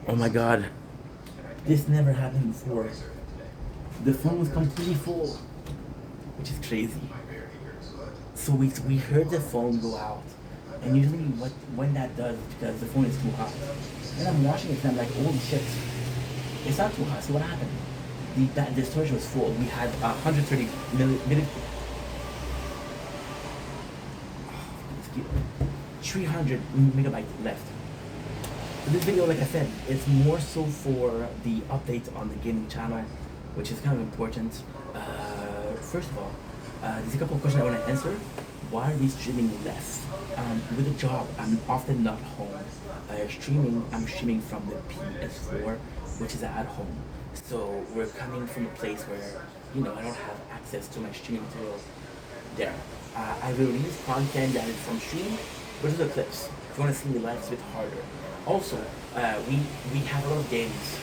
Oh my god. This never happened before. The phone was completely full, which is crazy. So we heard the phone go out, and usually when that does is because the phone is too hot. And I'm watching it and I'm like, holy shit, it's not too hot. So what happened? The storage was full. We had 130 milli 300 megabytes left. This video, like I said, is more so for the update on the gaming channel, which is kind of important. First of all, there's a couple of questions I want to answer. Why are we streaming less? With a job, I'm often not home. I'm streaming from the PS4, which is at home. So we're coming from a place where, I don't have access to my streaming material there. I release content that is from stream, but those are clips. If you want to see me live, it's a bit harder. Also, we have a lot of games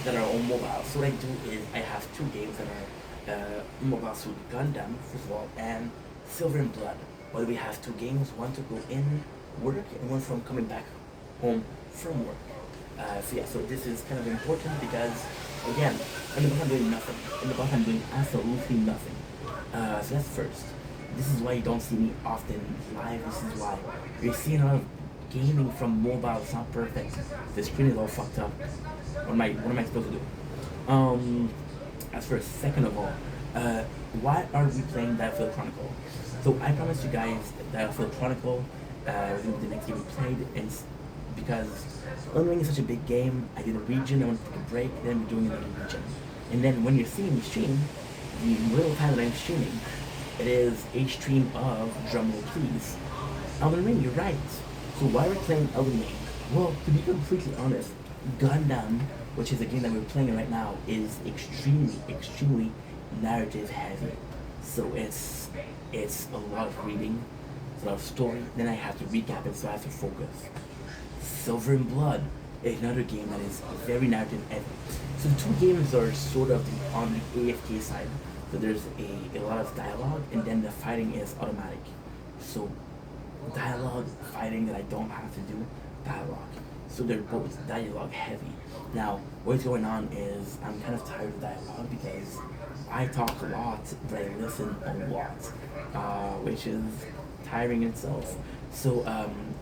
that are on mobile. So what I do is I have two games that are mobile. So Gundam, first of all, and Silver and Blood. Where we have two games, one to go in work and one from coming back home from work. So this is kind of important because, again, in the boss I'm doing nothing. In the boss I'm doing absolutely nothing. So that's first. This is why you don't see me often live. This is why you're seeing a lot of gaming from mobile. It's not perfect. The screen is all fucked up. What am I supposed to do? As first, second of all, why are we playing Battlefield Chronicle? So I promised you guys that Battlefield Chronicle was going to be the next game we played, and because Elden Ring is such a big game, I did a region, I want to take a break, then we're doing another region. And then when you're seeing me stream, the little time that I'm streaming, it is a stream of, drumroll please, Elden Ring, you're right. So why are we playing Elden Ring? Well, to be completely honest, Gundam, which is a game that we're playing right now, is extremely narrative heavy. So it's a lot of reading, it's a lot of story, then I have to recap it, so I have to focus. Silver and Blood, another game that is very narrative heavy. So the two games are sort of on the AFK side. So there's a lot of dialogue, and then the fighting is automatic. So dialogue, fighting that I don't have to do, dialogue. So they're both dialogue heavy. Now, what's going on is I'm kind of tired of dialogue because I talk a lot, but I listen a lot, which is tiring in itself. So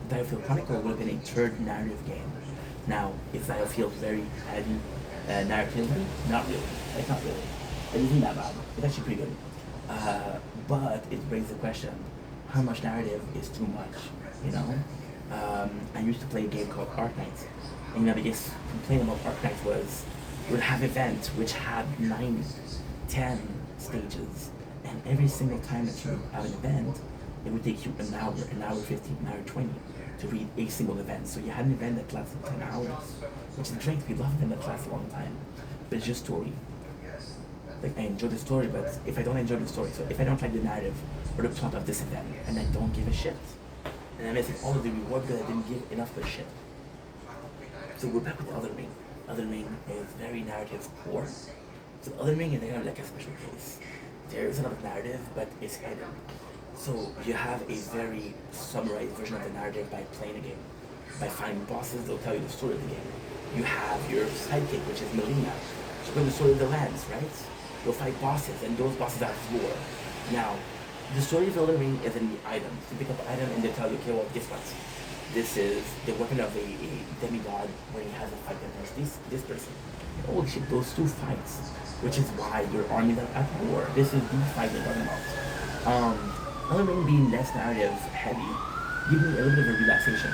Battlefield Chronicle would have been a third narrative game. Now, is Battlefield very heavy narratively? Not really. Like, not really. It isn't that bad. It's actually pretty good. But it brings the question, how much narrative is too much, you know? I used to play a game called Arknights. And the biggest complaint about Arknights was we'd have events which had 9, 10 stages. And every single time that you have an event, it would take you an hour 15, an hour 20 to read a single event. So you had an event that lasted 10 hours, which is great. We love them that last a long time. But it's just story. Like, I enjoy the story, but if I don't enjoy the story, so if I don't like the narrative or the plot of this event, and I don't give a shit, and I'm missing all of the reward because I didn't give enough of a shit. So we're back with Elden Ring. Elden Ring is very narrative core. So Elden Ring is kind of like a special case. There is a lot of narrative, but it's hidden. So you have a very summarized version of the narrative by playing a game. By finding bosses, they'll tell you the story of the game. You have your sidekick, which is Melina. She'll know the story of the lands, right? You'll fight bosses, and those bosses have lore. Now, the story of Elden Ring is in the items. You pick up an item and they tell you, okay, well, guess what? This is the weapon of a demigod when he has a fight against this person. Holy shit, those two fights, which is why your armies are at war. This is the fight we're talking about. Elden Ring being less narrative heavy, give me a little bit of a relaxation.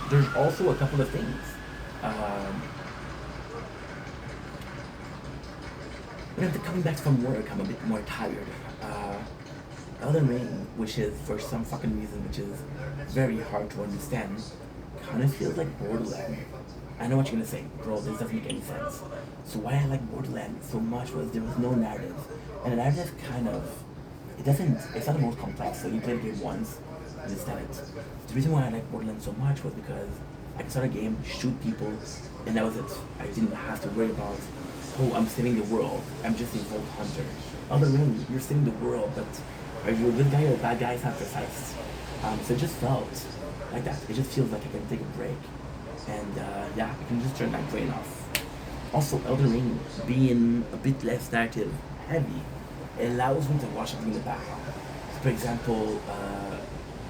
There's also a couple of things. When I'm coming back from work, I'm a bit more tired. Elden Ring, which is for some fucking reason, which is very hard to understand, kind of feels like Borderlands. I know what you're gonna say, bro, this doesn't make any sense. So why I like Borderlands so much was there was no narrative. And the narrative it's not the most complex, so you play the game once, you understand it. The reason why I like Borderlands so much was because I could start a game, shoot people, and that was it. I didn't have to worry about, oh, I'm saving the world. I'm just a vault hunter. Elden Ring, you're saving the world, but are you a good guy or a bad guy? It's not precise. So it just felt like that. It just feels like I can take a break, and yeah, I can just turn that brain off. Also, Elden Ring being a bit less narrative heavy, it allows me to watch something in the background. For example,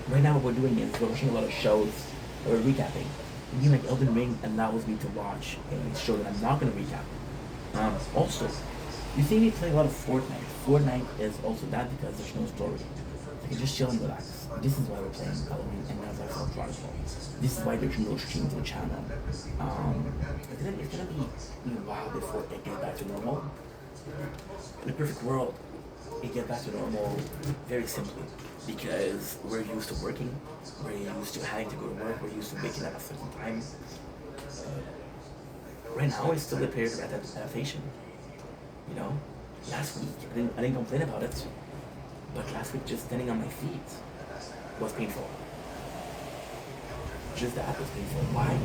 right now what we're doing is we're watching a lot of shows that we're recapping. A game like Elden Ring allows me to watch a show that I'm not going to recap. Also, you see me play a lot of Fortnite. Fortnite is also that because there's no story. I can just chill and relax. This is why we're playing Halloween and not like South Prodigal. This is why there's no stream to the channel. It's gonna be a while before it gets back to normal. In a perfect world, it gets back to normal very simply because we're used to working, we're used to having to go to work, we're used to waking up at a certain time. Right now, it's still a period of adaptation. You know, last week I didn't complain about it, but last week just standing on my feet was painful. Just that was painful. Why?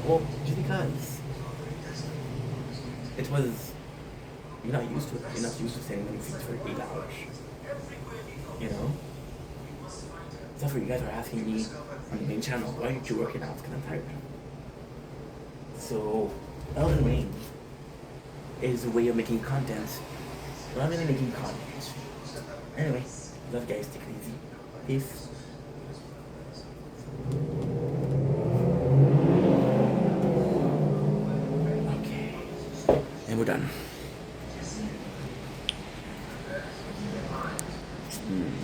Well, just because it was. You're not used to it. You're not used to standing on your feet for 8 hours. You know. So for you guys are asking me on the main channel, why aren't you working out? It's kind of tired. So, Elden Ring is a way of making content. Well, I'm really making content. Anyway, love guys, take it easy. Peace. Okay. And we're done.